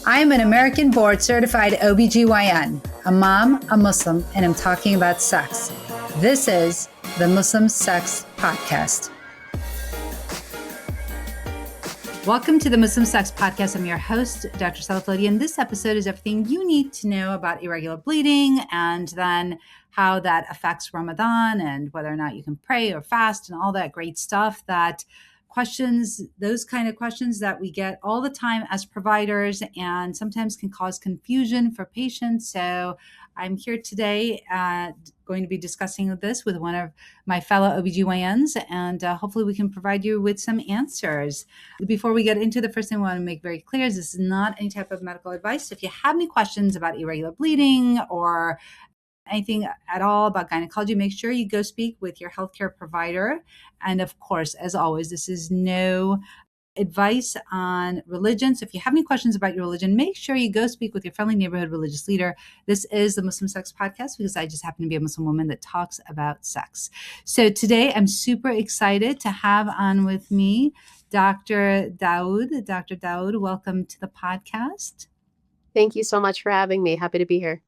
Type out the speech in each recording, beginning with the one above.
I'm an American board certified OBGYN, a mom, a Muslim, and I'm talking about sex. This is the Muslim Sex Podcast. Welcome to the Muslim Sex Podcast. I'm your host, Dr. Sadaf and Dr. and this episode is everything you need to know about irregular bleeding and then how that affects Ramadan and whether or not you can pray or fast and all that great stuff those kind of questions that we get all the time as providers and sometimes can cause confusion for patients. So I'm here today going to be discussing this with one of my fellow OBGYNs, and hopefully we can provide you with some answers. Before we get into the first thing I want to make very clear is this is not any type of medical advice. So if you have any questions about irregular bleeding or anything at all about gynecology, make sure you go speak with your healthcare provider. And of course, as always, this is no advice on religion. So if you have any questions about your religion, make sure you go speak with your friendly neighborhood religious leader. This is the Muslim Sex Podcast because I just happen to be a Muslim woman that talks about sex. So today I'm super excited to have on with me Dr. Daoud. Dr. Daoud, welcome to the podcast. Thank you so much for having me. Happy to be here.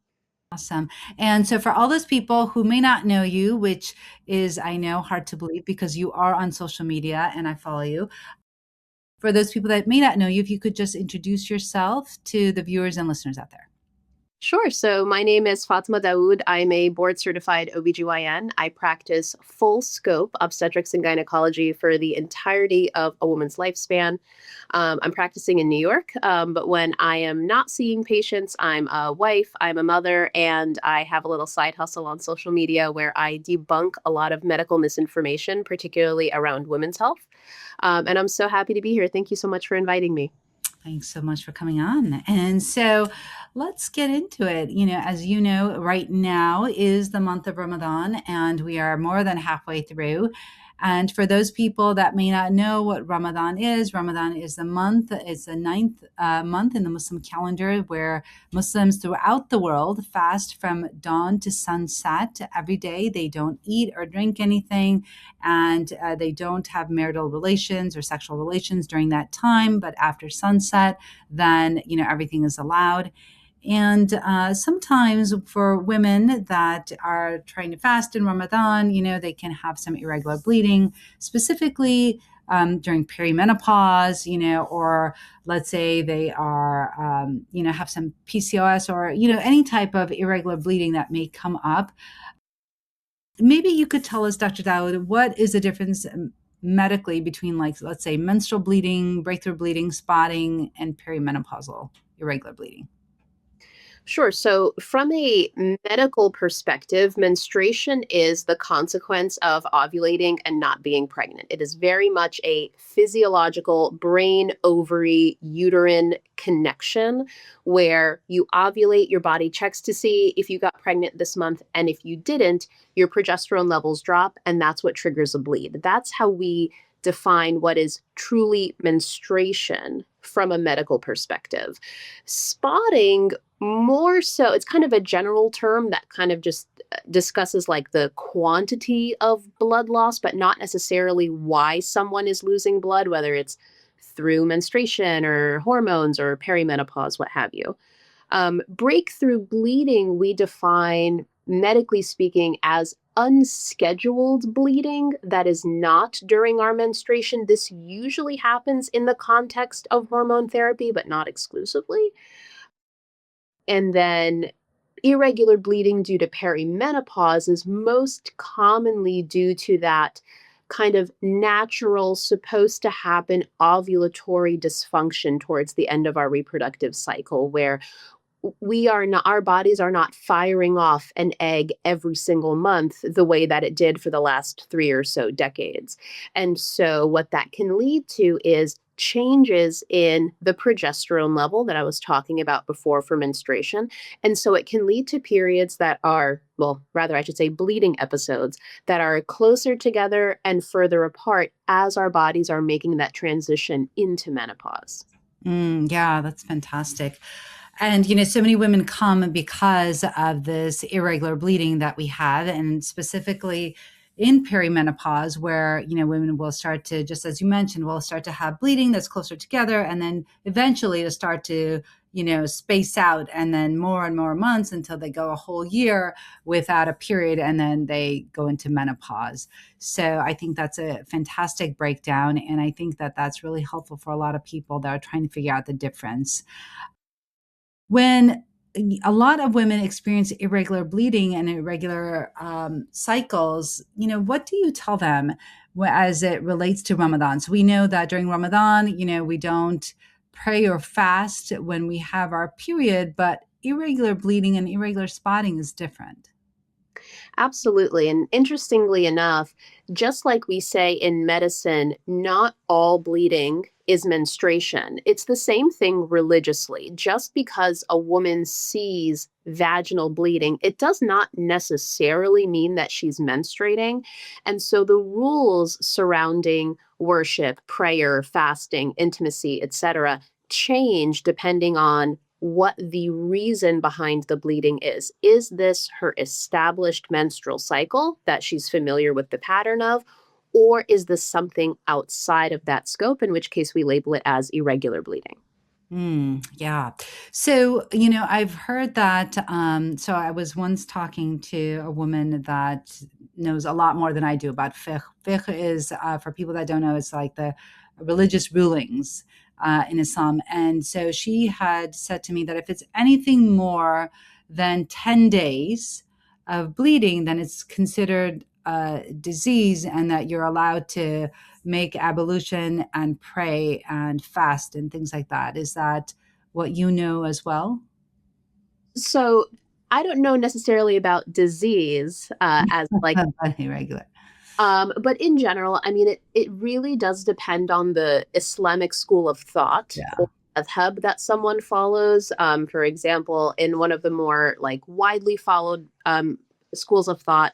Awesome. And so for all those people who may not know you, which is, I know, hard to believe because you are on social media and I follow you. For those people that may not know you, if you could just introduce yourself to the viewers and listeners out there. Sure. So my name is Fatima Daoud. I'm a board certified OBGYN. I practice full scope obstetrics and gynecology for the entirety of a woman's lifespan. I'm practicing in New York, but when I am not seeing patients, I'm a wife, I'm a mother, and I have a little side hustle on social media where I debunk a lot of medical misinformation, particularly around women's health. And I'm so happy to be here. Thank you so much for inviting me. Thanks so much for coming on. And so let's get into it. As you know, right now is the month of Ramadan, and we are more than halfway through. And for those people that may not know what Ramadan is the month, it's the ninth month in the Muslim calendar where Muslims throughout the world fast from dawn to sunset every day. They don't eat or drink anything, and they don't have marital relations or sexual relations during that time. But after sunset, then, everything is allowed. And sometimes for women that are trying to fast in Ramadan, they can have some irregular bleeding, specifically during perimenopause, or let's say they are, have some PCOS or, any type of irregular bleeding that may come up. Maybe you could tell us, Dr. Daoud, what is the difference medically between, let's say, menstrual bleeding, breakthrough bleeding, spotting, and perimenopausal irregular bleeding? Sure. So, from a medical perspective, menstruation is the consequence of ovulating and not being pregnant. It is very much a physiological brain, ovary, uterine connection where you ovulate, your body checks to see if you got pregnant this month. And if you didn't, your progesterone levels drop, and that's what triggers a bleed. That's how we define what is truly menstruation from a medical perspective. Spotting, more so, it's kind of a general term that kind of just discusses the quantity of blood loss, but not necessarily why someone is losing blood, whether it's through menstruation or hormones or perimenopause, what have you. Breakthrough bleeding, we define, medically speaking, as unscheduled bleeding that is not during our menstruation. This usually happens in the context of hormone therapy, but not exclusively. And then irregular bleeding due to perimenopause is most commonly due to that kind of natural, supposed to happen ovulatory dysfunction towards the end of our reproductive cycle, where our bodies are not firing off an egg every single month the way that it did for the last 3 or so decades. And so what that can lead to is changes in the progesterone level that I was talking about before for menstruation. And so it can lead to periods that are, well, rather I should say bleeding episodes that are closer together and further apart as our bodies are making that transition into menopause. Yeah, that's fantastic. And, so many women come because of this irregular bleeding that we have. And specifically, in perimenopause where, women will start to, just as you mentioned, will start to have bleeding that's closer together, and then eventually to start to, space out, and then more and more months until they go a whole year without a period, and then they go into menopause. So I think that's a fantastic breakdown, and I think that that's really helpful for a lot of people that are trying to figure out the difference. When a lot of women experience irregular bleeding and irregular cycles, what do you tell them as it relates to Ramadan? So we know that during Ramadan, we don't pray or fast when we have our period, but irregular bleeding and irregular spotting is different. Absolutely. And interestingly enough, just like we say in medicine, not all bleeding is menstruation. It's the same thing religiously. Just because a woman sees vaginal bleeding, it does not necessarily mean that she's menstruating. And so the rules surrounding worship, prayer, fasting, intimacy, etc., change depending on what the reason behind the bleeding is. Is this her established menstrual cycle that she's familiar with the pattern of? Or is this something outside of that scope, in which case we label it as irregular bleeding? Yeah. So, I've heard that. So, I was once talking to a woman that knows a lot more than I do about fiqh. Fiqh is, for people that don't know, it's like the religious rulings in Islam. And so she had said to me that if it's anything more than 10 days of bleeding, then it's considered a disease, and that you're allowed to make ablution and pray and fast and things like that. Is that what you know as well? So I don't know necessarily about disease as like, Irregular. but in general, I mean, it really does depend on the Islamic school of thought Yeah. or madhab that someone follows. For example, in one of the more like widely followed schools of thought,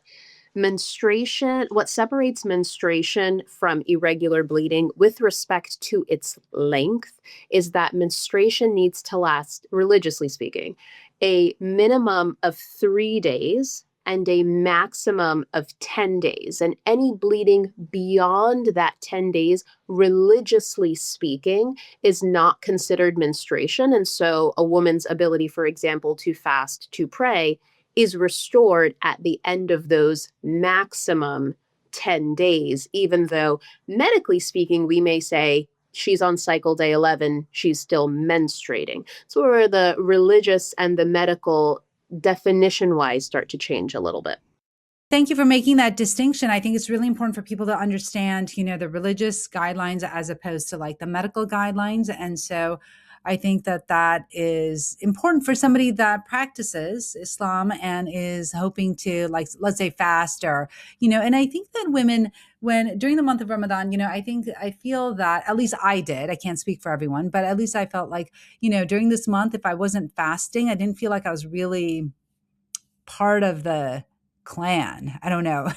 menstruation, what separates menstruation from irregular bleeding with respect to its length is that menstruation needs to last, religiously speaking, a minimum of 3 days and a maximum of 10 days. And any bleeding beyond that 10 days, religiously speaking, is not considered menstruation. And so a woman's ability, for example, to fast, to pray, is restored at the end of those maximum 10 days, even though medically speaking, we may say she's on cycle day 11, she's still menstruating. So, where the religious and the medical definition wise start to change a little bit. Thank you for making that distinction. I think it's really important for people to understand, the religious guidelines as opposed to like the medical guidelines. And so I think that that is important for somebody that practices Islam and is hoping to, like, let's say fast, or, and I think that women, when during the month of Ramadan, I feel that, at least I did, I can't speak for everyone, but at least I felt like, during this month, if I wasn't fasting, I didn't feel like I was really part of the clan. I don't know,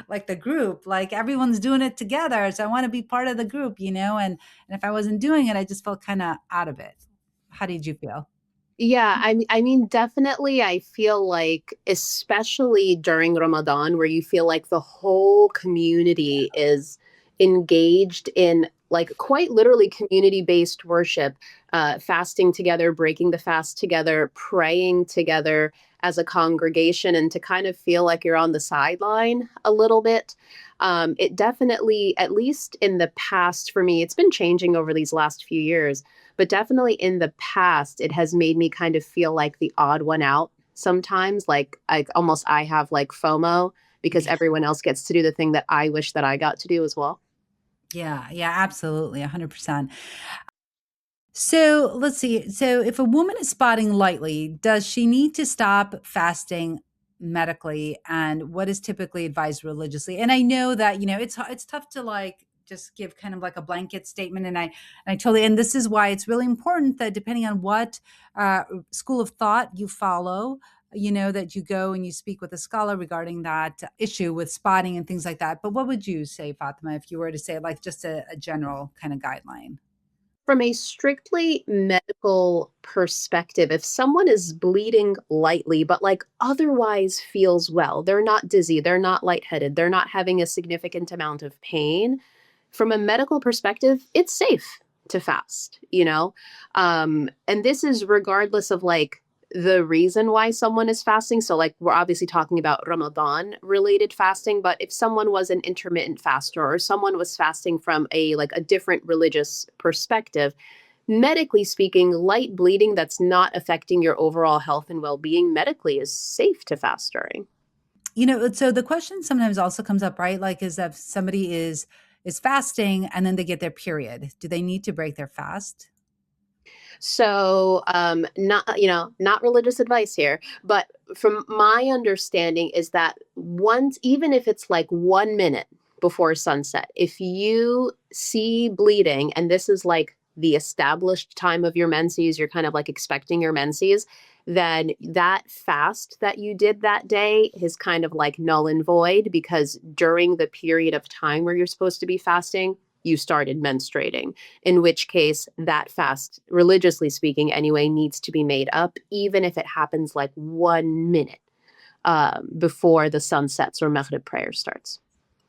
like the group, like everyone's doing it together. So I want to be part of the group, and if I wasn't doing it, I just felt kind of out of it. How did you feel? Yeah, I mean, definitely, I feel like, especially during Ramadan, where you feel like the whole community is engaged in, like, quite literally community-based worship, fasting together, breaking the fast together, praying together as a congregation, and to kind of feel like you're on the sideline a little bit. It definitely, at least in the past for me, it's been changing over these last few years, but definitely in the past, it has made me kind of feel like the odd one out sometimes. Like I have like FOMO because everyone else gets to do the thing that I wish that I got to do as well. Yeah, yeah, absolutely, 100%. So let's see. So if a woman is spotting lightly, does she need to stop fasting medically? And what is typically advised religiously? And I know that, it's tough to like just give kind of like a blanket statement. And I totally, and this is why it's really important that depending on what school of thought you follow, that you go and you speak with a scholar regarding that issue with spotting and things like that. But what would you say, Fatima, if you were to say like just a general kind of guideline? From a strictly medical perspective, if someone is bleeding lightly, but like otherwise feels well, they're not dizzy, they're not lightheaded, they're not having a significant amount of pain, from a medical perspective, it's safe to fast, you know? And this is regardless of like the reason why someone is fasting. So, like, we're obviously talking about Ramadan related fasting, but if someone was an intermittent faster or someone was fasting from a like a different religious perspective, medically speaking, light bleeding that's not affecting your overall health and well being medically is safe to fast during. So the question sometimes also comes up, right? Like, is that somebody is fasting and then they get their period. Do they need to break their fast? So, not not religious advice here, but from my understanding is that once, even if it's like 1 minute before sunset, if you see bleeding, and this is like the established time of your menses, you're kind of like expecting your menses, then that fast that you did that day is kind of like null and void because during the period of time where you're supposed to be fasting, you started menstruating, in which case that fast, religiously speaking anyway, needs to be made up, even if it happens like 1 minute before the sun sets or Maghrib prayer starts.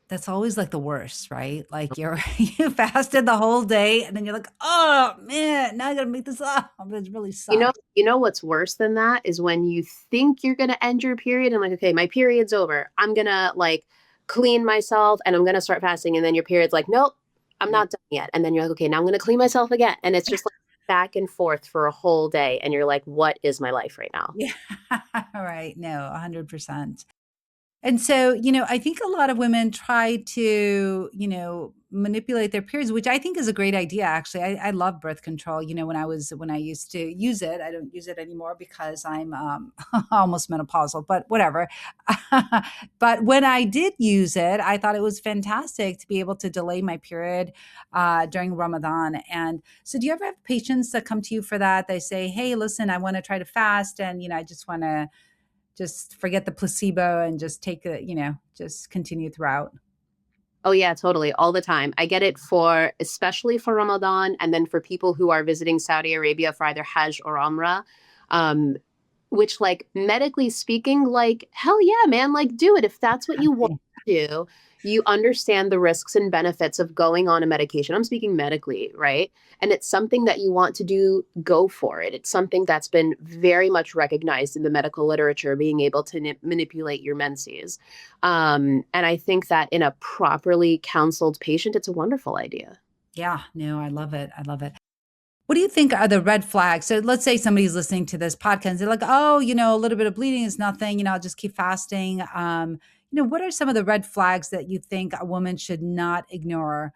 That's always like the worst, right? Like you're you fasted the whole day and then you're like, "Oh man, now I gotta make this up." It really sucks. You know what's worse than that is when you think you're gonna end your period and like, okay, my period's over. I'm gonna like clean myself and I'm gonna start fasting, and then your period's like, nope, I'm Yeah. not done yet. And then you're like, okay, now I'm gonna clean myself again. And it's just like back and forth for a whole day. And you're like, what is my life right now? Yeah. Right. No, 100%. And so, I think a lot of women try to, manipulate their periods, which I think is a great idea. Actually, I love birth control. When I used to use it, I don't use it anymore because I'm almost menopausal, but whatever. But when I did use it, I thought it was fantastic to be able to delay my period during Ramadan. And so, do you ever have patients that come to you for that? They say, "Hey, listen, I want to try to fast, and I just want to." Just forget the placebo and just take it, just continue throughout. Oh yeah, totally. All the time. I get it for especially for Ramadan and then for people who are visiting Saudi Arabia for either Hajj or Umrah. Um, which like medically speaking, like hell yeah, man, like do it if that's what you want to do. You understand the risks and benefits of going on a medication. I'm speaking medically, right? And it's something that you want to do, go for it. It's something that's been very much recognized in the medical literature, being able to manipulate your menses. And I think that in a properly counseled patient, it's a wonderful idea. Yeah, no, I love it. I love it. What do you think are the red flags? So let's say somebody's listening to this podcast. They're like, oh, a little bit of bleeding is nothing. I'll just keep fasting. What are some of the red flags that you think a woman should not ignore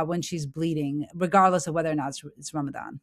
when she's bleeding, regardless of whether or not it's Ramadan?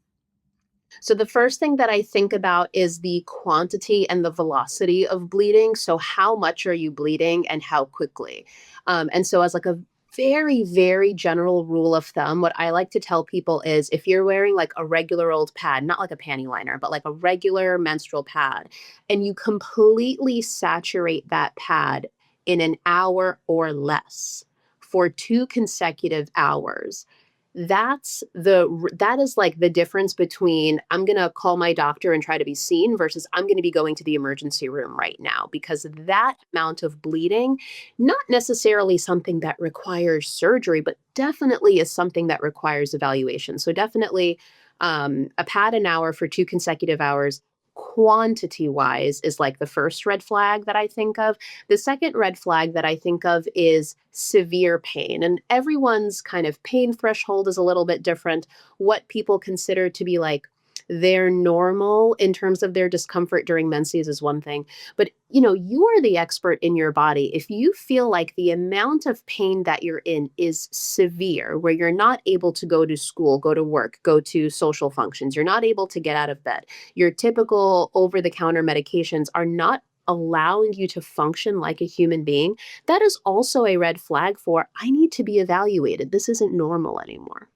So the first thing that I think about is the quantity and the velocity of bleeding. So how much are you bleeding and how quickly? And so as like a very, very general rule of thumb, what I like to tell people is if you're wearing like a regular old pad, not like a panty liner, but like a regular menstrual pad, and you completely saturate that pad in an hour or less for 2 consecutive hours, that is like the difference between I'm going to call my doctor and try to be seen versus I'm going to be going to the emergency room right now, because that amount of bleeding, not necessarily something that requires surgery, but definitely is something that requires evaluation. So definitely a pad an hour for 2 consecutive hours, quantity wise, is like the first red flag that I think of. The second red flag that I think of is severe pain. And everyone's kind of pain threshold is a little bit different. What people consider to be like their normal in terms of their discomfort during menses is one thing. But you are the expert in your body. If you feel like the amount of pain that you're in is severe, where you're not able to go to school, go to work, go to social functions, you're not able to get out of bed, your typical over the counter medications are not allowing you to function like a human being, that is also a red flag for I need to be evaluated. This isn't normal anymore.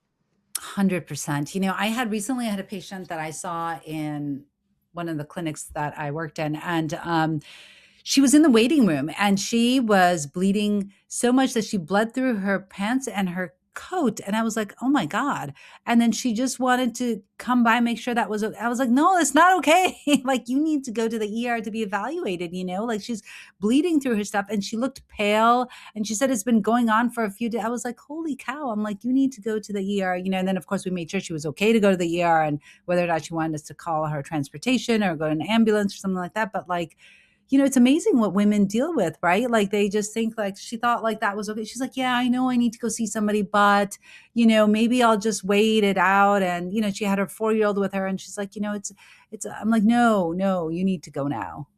100%. I had a patient that I saw in one of the clinics that I worked in, and she was in the waiting room and she was bleeding so much that she bled through her pants and her coat. And I was like, oh my God. And then she just wanted to come by, make sure that was, I was like, no, it's not okay. Like, you need to go to the ER to be evaluated, like she's bleeding through her stuff and she looked pale and she said it's been going on for a few days. I was like, holy cow. I'm like, you need to go to the ER, and then of course we made sure she was okay to go to the ER and whether or not she wanted us to call her transportation or go to an ambulance or something like that. But like, it's amazing what women deal with, right? Like they just think like she thought like that was okay. She's like, yeah, I know I need to go see somebody, but maybe I'll just wait it out. And she had her 4-year-old with her, and she's like, it's. I'm like, no, no, you need to go now.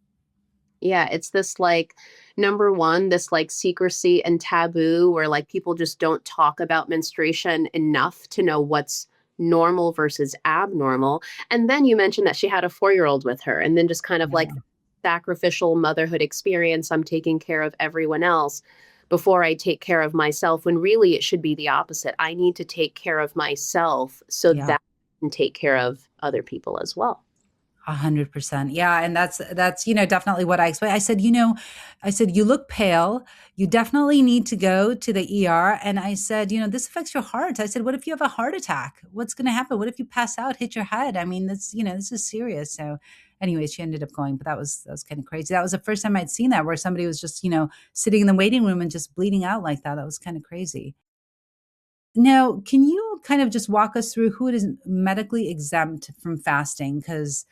Yeah, it's this like number one, this like secrecy and taboo where like people just don't talk about menstruation enough to know what's normal versus abnormal. And then you mentioned that she had a 4-year-old with her, and then just kind of like Yeah. sacrificial motherhood experience. I'm taking care of everyone else before I take care of myself, when really it should be the opposite. I need to take care of myself so Yeah. that I can take care of other people as well. 100%. Yeah. And that's, definitely what I explained. I said, you look pale. You definitely need to go to the ER. And I said, this affects your heart. I said, what if you have a heart attack? What's going to happen? What if you pass out, hit your head? I mean, this is serious. So anyway, she ended up going, but that was kind of crazy. That was the first time I'd seen that where somebody was just, sitting in the waiting room and just bleeding out like that. That was kind of crazy. Now, can you kind of just walk us through who is medically exempt from fasting? Because,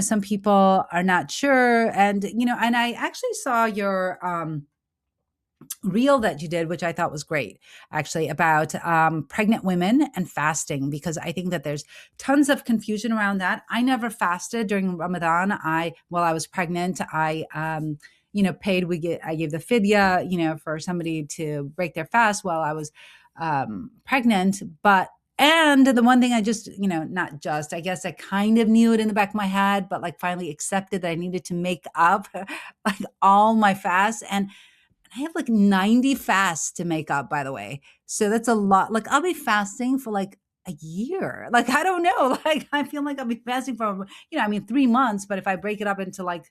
some people are not sure. And I actually saw your reel that you did, which I thought was great, actually, about pregnant women and fasting, because I think that there's tons of confusion around that. I never fasted during Ramadan. While I was pregnant, paid, I gave the fidya, for somebody to break their fast while I was pregnant. And the one thing I just, not just, I guess I kind of knew it in the back of my head, but like finally accepted that I needed to make up like all my fasts. And I have like 90 fasts to make up, by the way. So that's a lot. Like I'll be fasting for like a year. Like, I don't know. Like, I feel like I'll be fasting for, 3 months. But if I break it up into like,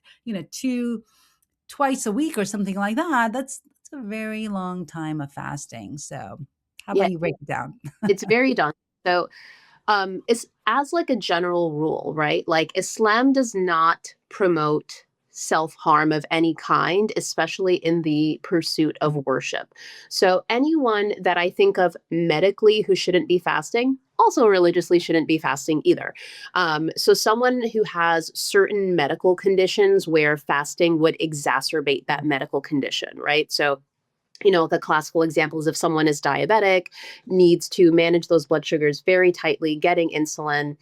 twice a week or something like that, that's a very long time of fasting. So how Yeah, about you break it down? it's very daunting. So it's as like a general rule, right? Like Islam does not promote self-harm of any kind, especially in the pursuit of worship. So anyone that I think of medically who shouldn't be fasting also religiously shouldn't be fasting either. So someone who has certain medical conditions where fasting would exacerbate that medical condition, right? So the classical examples, if someone is diabetic, needs to manage those blood sugars very tightly, getting insulin.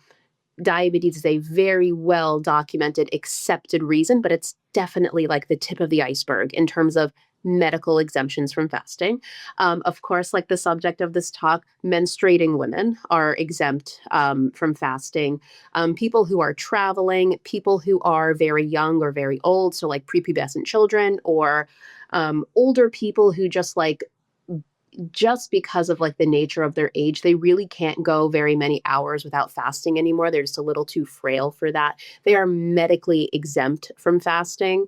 Diabetes is a very well documented, accepted reason, but it's definitely like the tip of the iceberg in terms of medical exemptions from fasting. Of course, like the subject of this talk, menstruating women are exempt from fasting. People who are traveling, people who are very young or very old, so like prepubescent children, or older people who just because of like the nature of their age, they really can't go very many hours without fasting anymore. They're just a little too frail for that. They are medically exempt from fasting.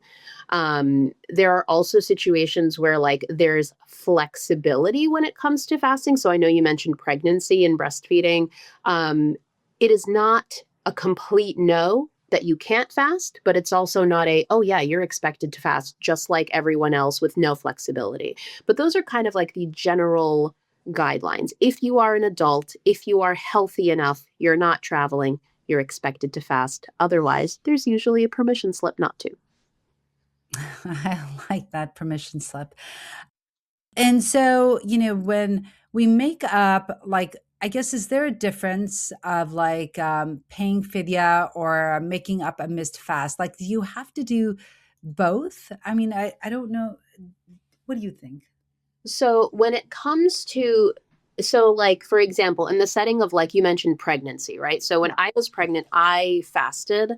There are also situations where like there's flexibility when it comes to fasting. So I know you mentioned pregnancy and breastfeeding. It is not a complete no that you can't fast, but it's also not oh yeah, you're expected to fast just like everyone else with no flexibility. But those are kind of like the general guidelines. If you are an adult, if you are healthy enough, you're not traveling, you're expected to fast. Otherwise, there's usually a permission slip not to. I like that permission slip. And so, when we make up, like, I guess, is there a difference of like paying fidya or making up a missed fast? Like, do you have to do both? I mean, I don't know. What do you think? So when it comes to like for example, in the setting of like you mentioned pregnancy, right? So when Yeah. I was pregnant, I fasted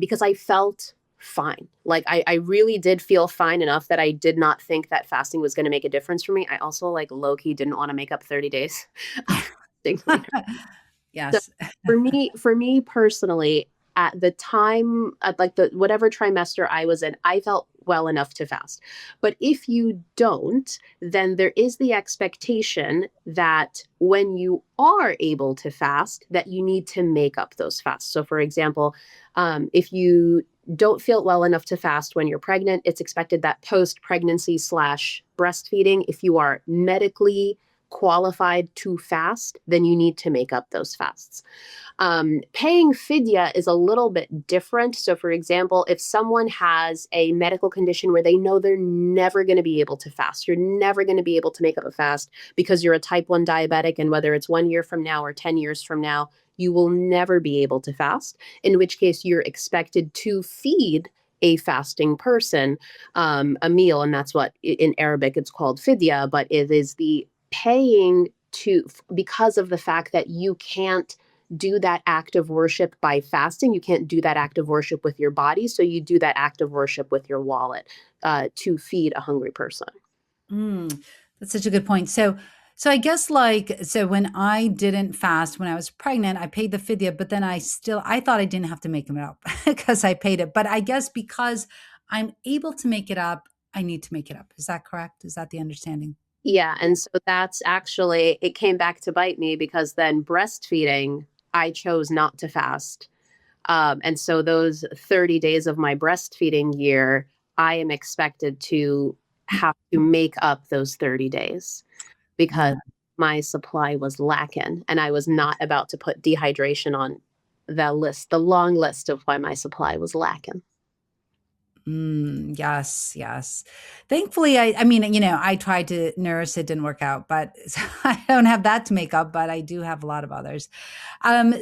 because I felt fine. Like I really did feel fine enough that I did not think that fasting was going to make a difference for me. I also like low key didn't want to make up 30 days of fasting later. So Yes. for me personally, at the time, at like the whatever trimester I was in, I felt well enough to fast. But if you don't, then there is the expectation that when you are able to fast, that you need to make up those fasts. So, for example, if you don't feel well enough to fast when you're pregnant, it's expected that post pregnancy slash breastfeeding, if you are medically qualified to fast, then you need to make up those fasts. Paying fidya is a little bit different. So, for example, if someone has a medical condition where they know they're never going to be able to fast, you're never going to be able to make up a fast because you're a type 1 diabetic, and whether it's 1 year from now or 10 years from now, you will never be able to fast, in which case you're expected to feed a fasting person a meal. And that's what in Arabic it's called fidya, but it is the paying to, because of the fact that you can't do that act of worship by fasting. You can't do that act of worship with your body. So you do that act of worship with your wallet to feed a hungry person. Mm, that's such a good point. So I guess like so when I didn't fast when I was pregnant, I paid the fidya, but then I thought I didn't have to make it up because I paid it. But I guess because I'm able to make it up, I need to make it up. Is that correct? Is that the understanding? Yeah. And so that's actually, it came back to bite me because then breastfeeding, I chose not to fast. And so those 30 days of my breastfeeding year, I am expected to have to make up those 30 days because Yeah. my supply was lacking. And I was not about to put dehydration on the list, the long list of why my supply was lacking. Yes, yes. Thankfully, I mean, I tried to nurse, it didn't work out, but I don't have that to make up, but I do have a lot of others.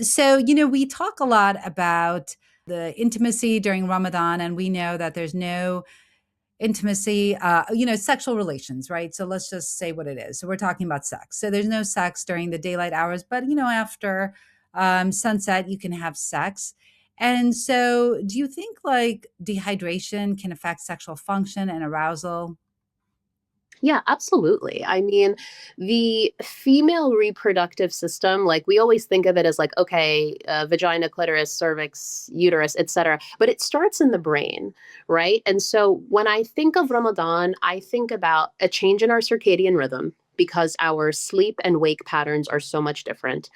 So, we talk a lot about the intimacy during Ramadan, and we know that there's no intimacy, sexual relations, right? So let's just say what it is. So we're talking about sex. So there's no sex during the daylight hours, but after sunset, you can have sex. And so, do you think like dehydration can affect sexual function and arousal? Yeah, absolutely. I mean, the female reproductive system, like we always think of it as like, okay, vagina, clitoris, cervix, uterus, etc. But it starts in the brain, right? And so when I think of Ramadan, I think about a change in our circadian rhythm because our sleep and wake patterns are so much different.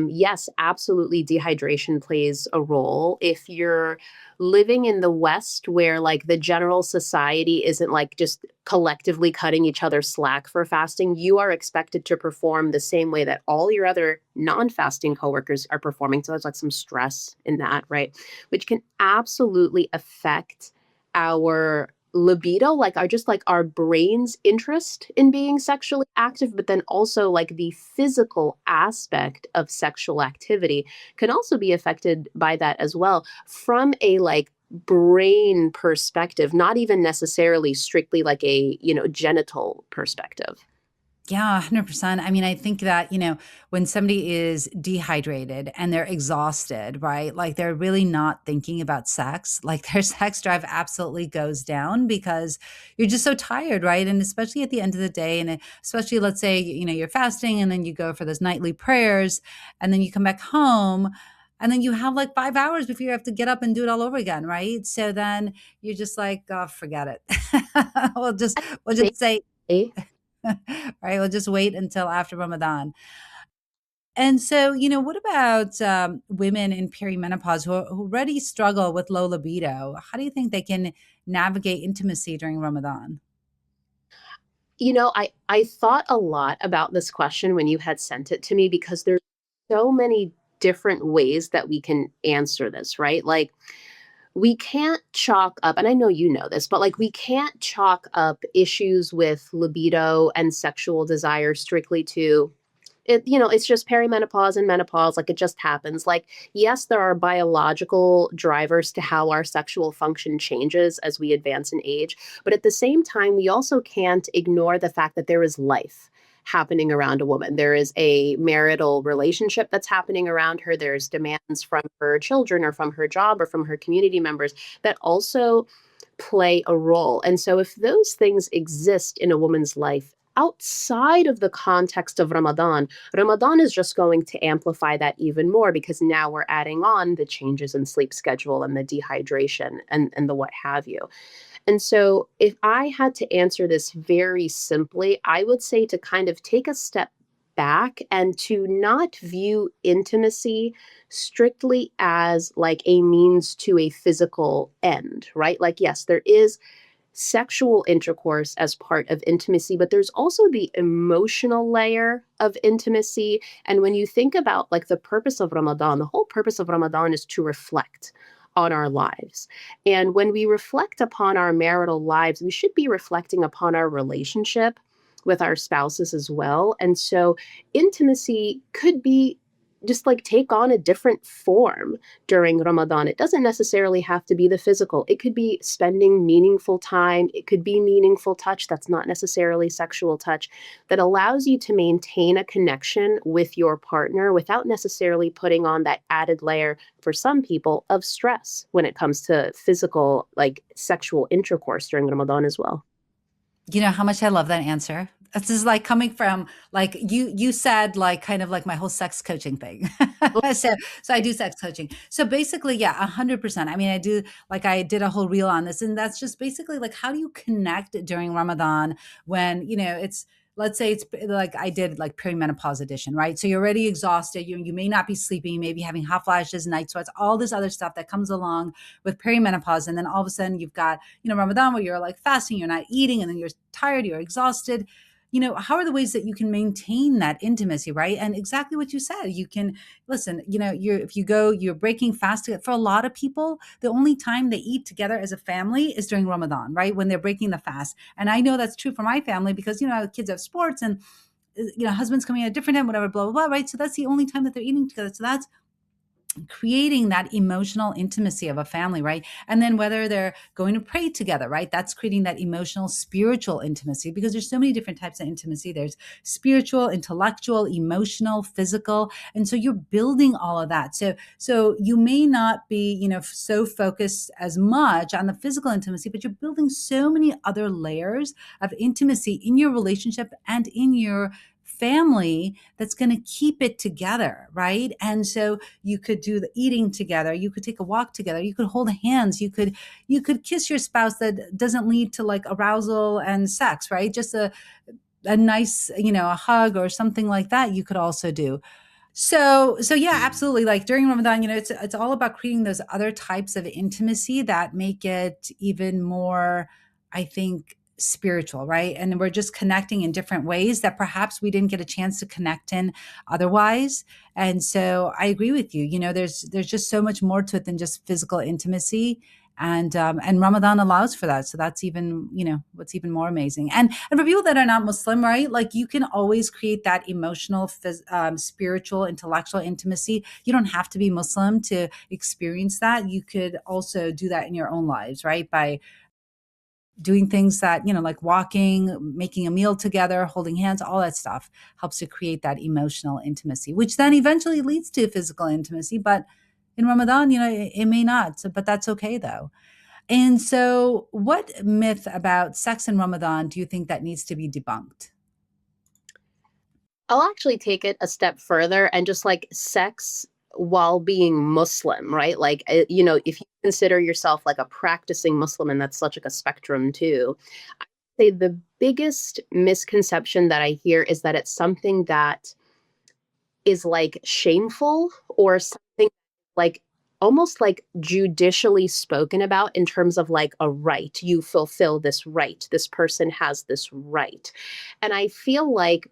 Yes, absolutely, dehydration plays a role. If you're living in the West, where like the general society isn't like just collectively cutting each other slack for fasting, you are expected to perform the same way that all your other non fasting coworkers are performing. So there's like some stress in that, right? Which can absolutely affect our libido, like our just like our brain's interest in being sexually active, but then also like the physical aspect of sexual activity can also be affected by that as well from a like brain perspective, not even necessarily strictly like a genital perspective. Yeah, 100%. I mean, I think that, when somebody is dehydrated and they're exhausted, right? Like they're really not thinking about sex, like their sex drive absolutely goes down because you're just so tired, right? And especially at the end of the day, and especially let's say, you're fasting and then you go for those nightly prayers and then you come back home and then you have like 5 hours before you have to get up and do it all over again, right? So then you're just like, oh, forget it. we'll just say, Maybe. right? We'll just wait until after Ramadan. And so, what about women in perimenopause who already struggle with low libido? How do you think they can navigate intimacy during Ramadan? I thought a lot about this question when you had sent it to me because there's so many different ways that we can answer this, right? Like we can't chalk up, and I know you know this, but like we can't chalk up issues with libido and sexual desire strictly to it. It's just perimenopause and menopause, like it just happens. Like, yes, there are biological drivers to how our sexual function changes as we advance in age, but at the same time we also can't ignore the fact that there is life happening around a woman. There is a marital relationship that's happening around her. There's demands from her children or from her job or from her community members that also play a role. And so if those things exist in a woman's life outside of the context of Ramadan, Ramadan is just going to amplify that even more because now we're adding on the changes in sleep schedule and the dehydration and the what have you. And so, if I had to answer this very simply, I would say to kind of take a step back and to not view intimacy strictly as like a means to a physical end, right? Like, yes, there is sexual intercourse as part of intimacy, but there's also the emotional layer of intimacy. And when you think about like the purpose of Ramadan, the whole purpose of Ramadan is to reflect on our lives. And when we reflect upon our marital lives, we should be reflecting upon our relationship with our spouses as well. And so intimacy could be just like take on a different form during Ramadan. It doesn't necessarily have to be the physical. It could be spending meaningful time. It could be meaningful touch that's not necessarily sexual touch that allows you to maintain a connection with your partner without necessarily putting on that added layer for some people of stress when it comes to physical, like sexual intercourse during Ramadan as well. You know how much I love that answer. This is like coming from like you said like kind of like my whole sex coaching thing. So I do sex coaching. So basically, yeah, 100%. I mean, I do like I did a whole reel on this, and that's just basically like how do you connect during Ramadan when it's let's say it's like I did like perimenopause edition, right? So you're already exhausted. You may not be sleeping, you may be having hot flashes, night sweats, all this other stuff that comes along with perimenopause, and then all of a sudden you've got Ramadan where you're like fasting, you're not eating, and then you're tired, you're exhausted. How are the ways that you can maintain that intimacy, right? And exactly what you said, you can listen, if you go, you're breaking fast. For a lot of people, the only time they eat together as a family is during Ramadan, right? When they're breaking the fast. And I know that's true for my family because, kids have sports and, husband's coming at a different time, whatever, blah, blah, blah, right? So that's the only time that they're eating together. So that's creating that emotional intimacy of a family, right? And then whether they're going to pray together, right? That's creating that emotional, spiritual intimacy because there's so many different types of intimacy. There's spiritual, intellectual, emotional, physical. And so you're building all of that. So you may not be, so focused as much on the physical intimacy, but you're building so many other layers of intimacy in your relationship and in your family that's going to keep it together, right? And so you could do the eating together, you could take a walk together, you could hold hands, you could kiss your spouse. That doesn't lead to like arousal and sex, right? Just a nice, a hug or something like that you could also do. So yeah, absolutely. Like during Ramadan, it's all about creating those other types of intimacy that make it even more, I think, spiritual, right? And we're just connecting in different ways that perhaps we didn't get a chance to connect in otherwise. And so I agree with you. There's just so much more to it than just physical intimacy. And Ramadan allows for that. So that's even, what's even more amazing. And for people that are not Muslim, right? Like you can always create that emotional, spiritual, intellectual intimacy. You don't have to be Muslim to experience that. You could also do that in your own lives, right? By doing things that, like walking, making a meal together, holding hands, all that stuff helps to create that emotional intimacy, which then eventually leads to physical intimacy. But in Ramadan, it may not. So, but that's okay though. And so, what myth about sex in Ramadan do you think that needs to be debunked? I'll actually take it a step further and just like sex while being Muslim, right? Like, if you consider yourself like a practicing Muslim, and that's such like a spectrum too, I say the biggest misconception that I hear is that it's something that is like shameful or something like almost like judicially spoken about in terms of like a right. You fulfill this right. This person has this right. And I feel like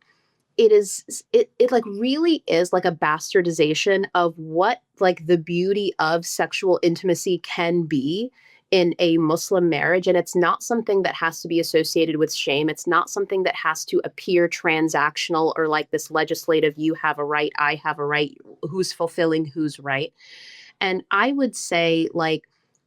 it like really is like a bastardization of what like the beauty of sexual intimacy can be in a Muslim marriage. And it's not something that has to be associated with shame. It's not something that has to appear transactional or like this legislative, you have a right, I have a right, who's fulfilling who's right. And I would say, like,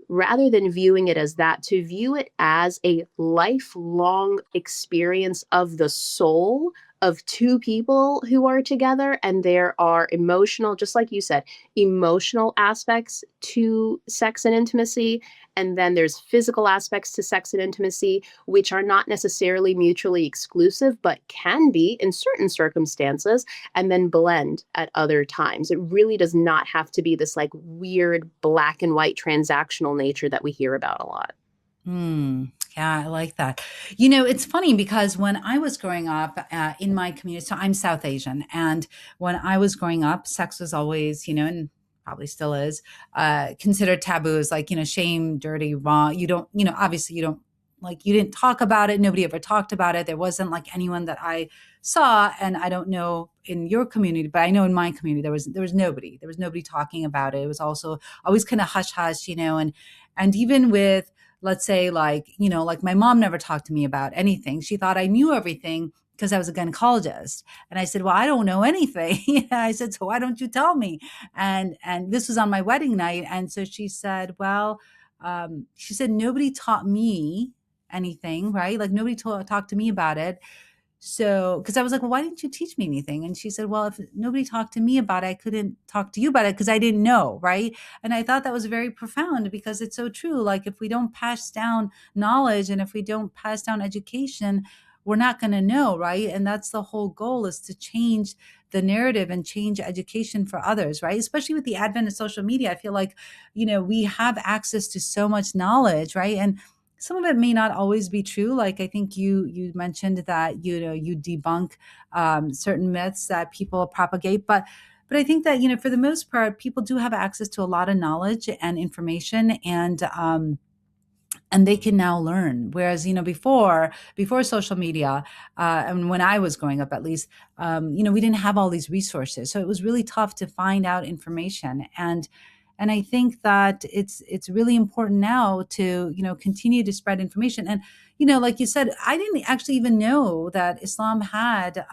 rather than viewing it as that, to view it as a lifelong experience of the soul of two people who are together, and there are emotional, just like you said, emotional aspects to sex and intimacy, and then there's physical aspects to sex and intimacy, which are not necessarily mutually exclusive, but can be in certain circumstances, and then blend at other times. It really does not have to be this like weird black and white transactional nature that we hear about a lot. Yeah, I like that. It's funny because when I was growing up in my community, so I'm South Asian, and when I was growing up, sex was always, and probably still is, considered taboo as like, shame, dirty, wrong. You don't, obviously you don't like, you didn't talk about it. Nobody ever talked about it. There wasn't like anyone that I saw, and I don't know in your community, but I know in my community there was nobody talking about it. It was also always kind of hush hush, and even with, let's say, like, like my mom never talked to me about anything. She thought I knew everything because I was a gynecologist. And I said, well, I don't know anything. I said, so why don't you tell me? And this was on my wedding night. And so she said, well, she said, nobody taught me anything, right? Like nobody talked to me about it. So, because I was like, well, why didn't you teach me anything? And she said, well, if nobody talked to me about it, I couldn't talk to you about it because I didn't know. Right. And I thought that was very profound because it's so true. Like, if we don't pass down knowledge and if we don't pass down education, we're not going to know. Right. And that's the whole goal, is to change the narrative and change education for others. Right. Especially with the advent of social media. I feel like, we have access to so much knowledge. Right. And some of it may not always be true. Like, I think you mentioned that you debunk certain myths that people propagate, but I think that for the most part, people do have access to a lot of knowledge and information, and they can now learn. Whereas before social media, and when I was growing up, at least, we didn't have all these resources, so it was really tough to find out information. And I think that it's really important now to continue to spread information. And like you said, I didn't actually even know that Islam had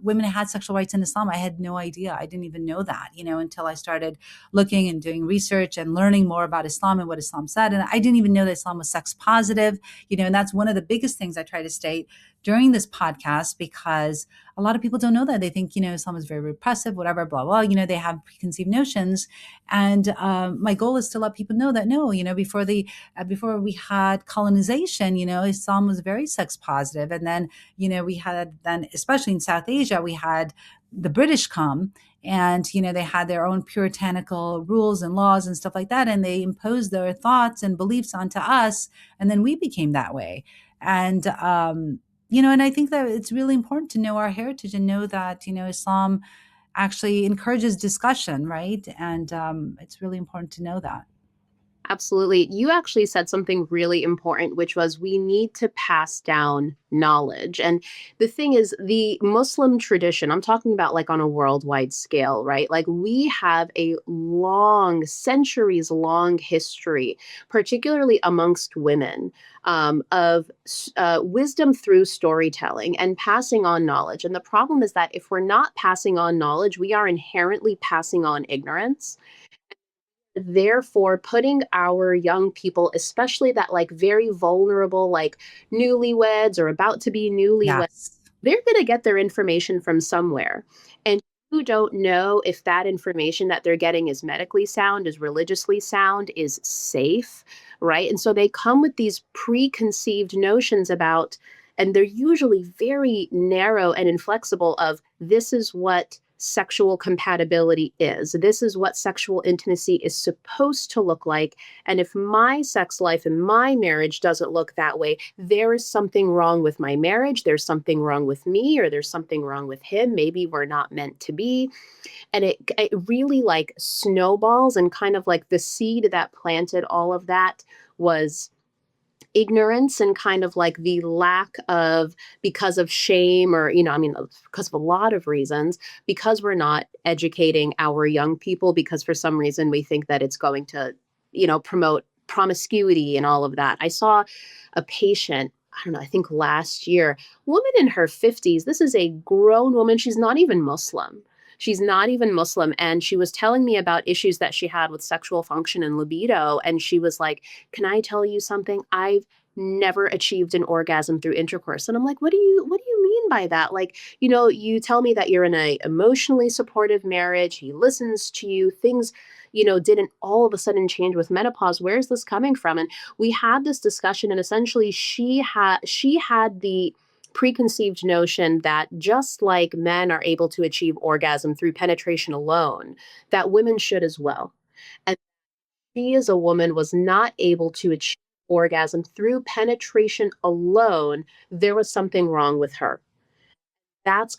women had sexual rights in Islam. I had no idea. I didn't even know that until I started looking and doing research and learning more about Islam and what Islam said. And I didn't even know that Islam was sex positive. And that's one of the biggest things I try to state during this podcast, because a lot of people don't know that. They think Islam is very repressive, whatever, blah blah. They have preconceived notions. And my goal is to let people know that no, before we had colonization, Islam was very sex positive. And then we had, then especially in South Asia, we had the British come, and they had their own puritanical rules and laws and stuff like that, and they imposed their thoughts and beliefs onto us, and then we became that way. And and I think that it's really important to know our heritage and know that Islam actually encourages discussion, right? And it's really important to know that. Absolutely. You actually said something really important, which was we need to pass down knowledge. And the thing is, the Muslim tradition, I'm talking about like on a worldwide scale, right? Like we have a long, centuries long history, particularly amongst women, of wisdom through storytelling and passing on knowledge. And the problem is that if we're not passing on knowledge, we are inherently passing on ignorance, therefore putting our young people, especially that like very vulnerable, like newlyweds or about to be newlyweds, Yes. they're going to get their information from somewhere, and you don't know if that information that they're getting is medically sound, is religiously sound, is safe, right? And so they come with these preconceived notions about, and they're usually very narrow and inflexible, of this is what sexual compatibility is. This is what sexual intimacy is supposed to look like. And if my sex life and my marriage doesn't look that way, there is something wrong with my marriage. There's something wrong with me, or there's something wrong with him. Maybe we're not meant to be. And it really like snowballs, and kind of like the seed that planted all of that was ignorance, and kind of like the lack of, because of shame, or I mean, because of a lot of reasons, because we're not educating our young people, because for some reason we think that it's going to promote promiscuity and all of that. I saw a patient, I don't know, I think last year, woman in her 50s. This is a grown woman. She's not even Muslim. She's not even Muslim. And she was telling me about issues that she had with sexual function and libido. And she was like, can I tell you something? I've never achieved an orgasm through intercourse. And I'm like, what do you mean by that? Like, you tell me that you're in a emotionally supportive marriage, he listens to you, things, didn't all of a sudden change with menopause. Where's this coming from? And we had this discussion, and essentially she had the preconceived notion that just like men are able to achieve orgasm through penetration alone, that women should as well. And she, as a woman, was not able to achieve orgasm through penetration alone. There was something wrong with her.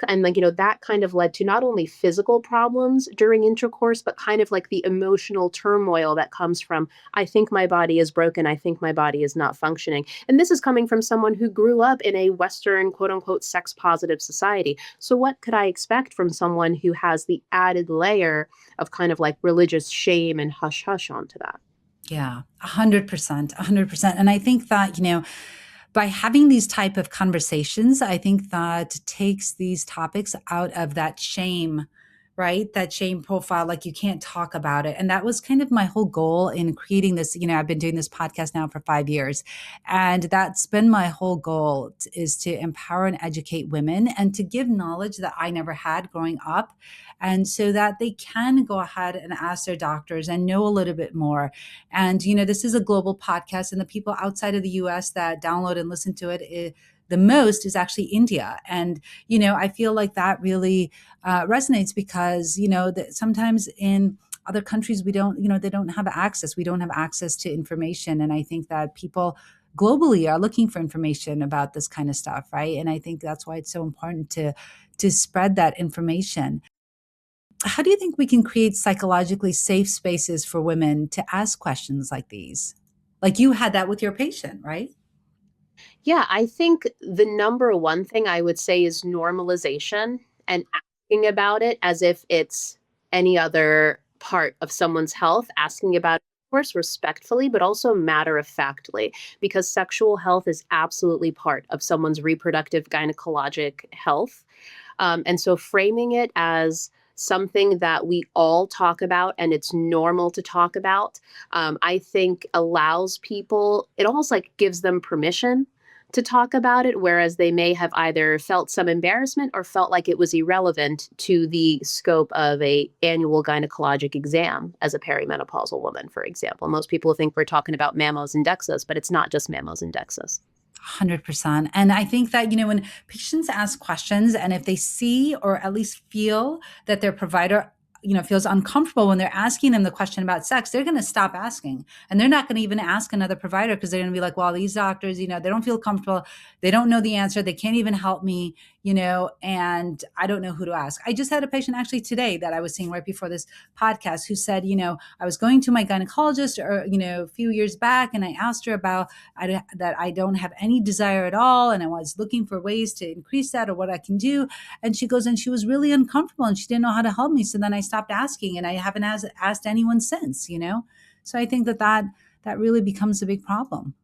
And like, that kind of led to not only physical problems during intercourse, but kind of like the emotional turmoil that comes from, I think my body is broken. I think my body is not functioning. And this is coming from someone who grew up in a Western, quote unquote, sex positive society. So what could I expect from someone who has the added layer of kind of like religious shame and hush hush onto that? Yeah, 100%, 100%. And I think that, by having these type of conversations, I think that takes these topics out of that shame, right? That shame profile, like you can't talk about it. And that was kind of my whole goal in creating this. I've been doing this podcast now for 5 years. And that's been my whole goal is to empower and educate women and to give knowledge that I never had growing up. And so that they can go ahead and ask their doctors and know a little bit more. And, this is a global podcast, and the people outside of the US that download and listen to it, the most is actually India. And, I feel like that really resonates because, that sometimes in other countries, we don't, they don't have access. We don't have access to information. And I think that people globally are looking for information about this kind of stuff, right? And I think that's why it's so important to spread that information. How do you think we can create psychologically safe spaces for women to ask questions like these? Like you had that with your patient, right? Yeah, I think the number one thing I would say is normalization and asking about it as if it's any other part of someone's health, asking about it, of course, respectfully, but also matter of factly, because sexual health is absolutely part of someone's reproductive gynecologic health. And so framing it as something that we all talk about and it's normal to talk about, I think allows people, it almost like gives them permission to talk about it, whereas they may have either felt some embarrassment or felt like it was irrelevant to the scope of a annual gynecologic exam as a perimenopausal woman, for example. Most people think we're talking about mammos and DEXAs, but it's not just mammos and DEXAs. 100%. And I think that, when patients ask questions and if they see or at least feel that their provider, feels uncomfortable when they're asking them the question about sex, they're going to stop asking. And they're not going to even ask another provider because they're going to be like, well, these doctors, they don't feel comfortable. They don't know the answer. They can't even help me, and I don't know who to ask. I just had a patient actually today that I was seeing right before this podcast who said, I was going to my gynecologist a few years back, and I asked her about that I don't have any desire at all. And I was looking for ways to increase that or what I can do. And she goes, and she was really uncomfortable and she didn't know how to help me. So then I stopped asking and I haven't asked anyone since. So I think that really becomes a big problem.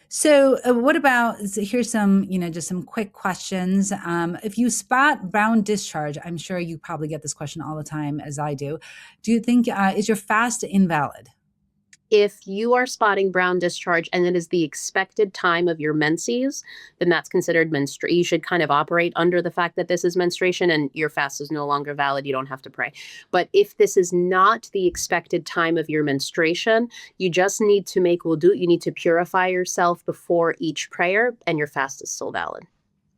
So what about, here's some, just some quick questions. If you spot brown discharge, I'm sure you probably get this question all the time as I do. Do you think, is your fast invalid? If you are spotting brown discharge and it is the expected time of your menses, then that's considered menstruation. You should kind of operate under the fact that this is menstruation and your fast is no longer valid. You don't have to pray. But if this is not the expected time of your menstruation, you just need to make wudu. You need to purify yourself before each prayer, and your fast is still valid.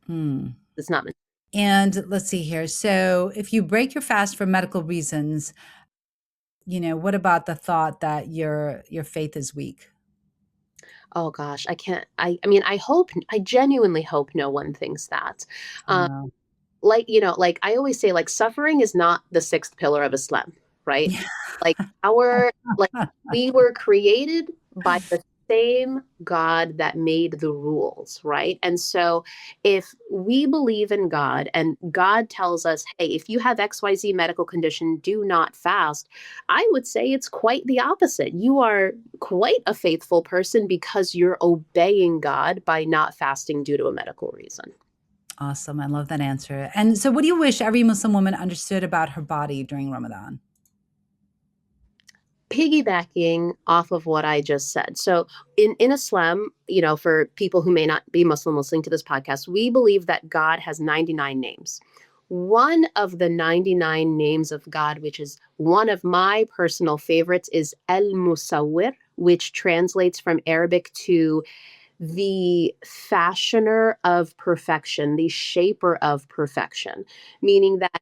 Hmm. It's not. And let's see here. So if you break your fast for medical reasons, what about the thought that your faith is weak? Oh gosh, I can't. I mean, I genuinely hope no one thinks that. I Um, know. like I always say, like suffering is not the sixth pillar of Islam, right? Like like we were created by the same God that made the rules, right? And so if we believe in God and God tells us, hey, if you have XYZ medical condition, do not fast, I would say it's quite the opposite. You are quite a faithful person because you're obeying God by not fasting due to a medical reason. Awesome. I love that answer. And so what do you wish every Muslim woman understood about her body during Ramadan? piggybacking off of what I just said. So in Islam, for people who may not be Muslim listening to this podcast, we believe that God has 99 names. One of the 99 names of God, which is one of my personal favorites, is Al-Musawwir, which translates from Arabic to the fashioner of perfection, the shaper of perfection, meaning that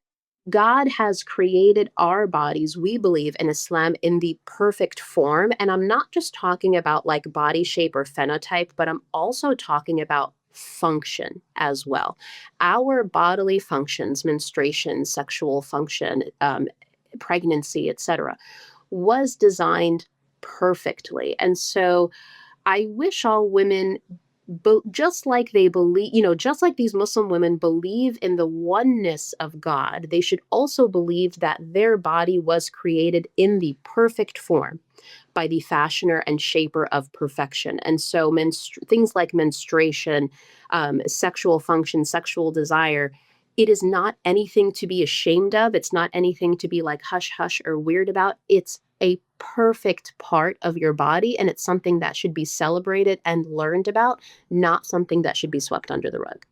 God has created our bodies, we believe in Islam, in the perfect form. And I'm not just talking about like body shape or phenotype, but I'm also talking about function as well. Our bodily functions, menstruation, sexual function, pregnancy, etc., was designed perfectly. And so I wish all women, just like they believe, just like these Muslim women believe in the oneness of God, they should also believe that their body was created in the perfect form by the fashioner and shaper of perfection. And so things like menstruation, sexual function, sexual desire, it is not anything to be ashamed of. It's not anything to be like hush hush or weird about. It's a perfect part of your body, and it's something that should be celebrated and learned about, not something that should be swept under the rug.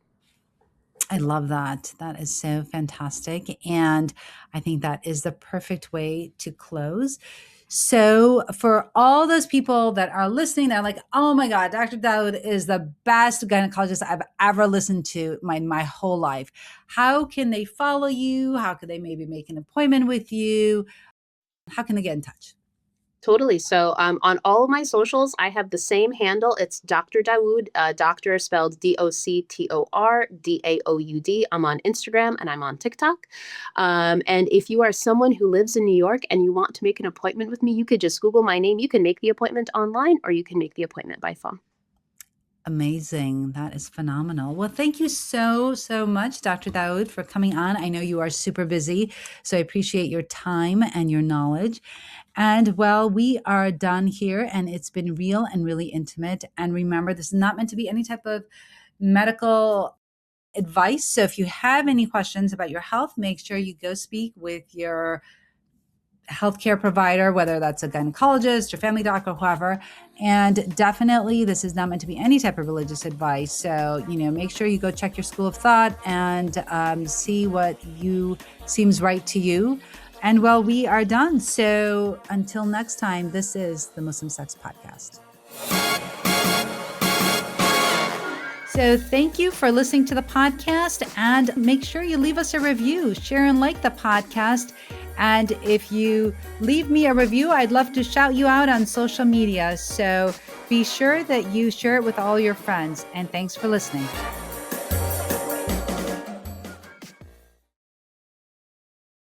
I love that. That is so fantastic. And I think that is the perfect way to close. So, for all those people that are listening, they're like, oh my God, Dr. Daoud is the best gynecologist I've ever listened to my whole life. How can they follow you? How could they maybe make an appointment with you? How can they get in touch? Totally. So on all of my socials, I have the same handle. It's Dr. Daoud. Doctor spelled DoctorDaoud. I'm on Instagram and I'm on TikTok. And if you are someone who lives in New York and you want to make an appointment with me, you could just Google my name. You can make the appointment online or you can make the appointment by phone. Amazing. That is phenomenal. Well, thank you so much, Dr. Daoud, for coming on. I know you are super busy, so I appreciate your time and your knowledge. And well, we are done here, and it's been real and really intimate. And remember, this is not meant to be any type of medical advice. So if you have any questions about your health, make sure you go speak with your healthcare provider, whether that's a gynecologist or family doctor, or whoever. And definitely, this is not meant to be any type of religious advice. So, make sure you go check your school of thought and see what seems right to you. And well, we are done. So until next time, this is the Muslim Sex Podcast. So thank you for listening to the podcast, and make sure you leave us a review, share and like the podcast. And if you leave me a review, I'd love to shout you out on social media. So be sure that you share it with all your friends. And thanks for listening.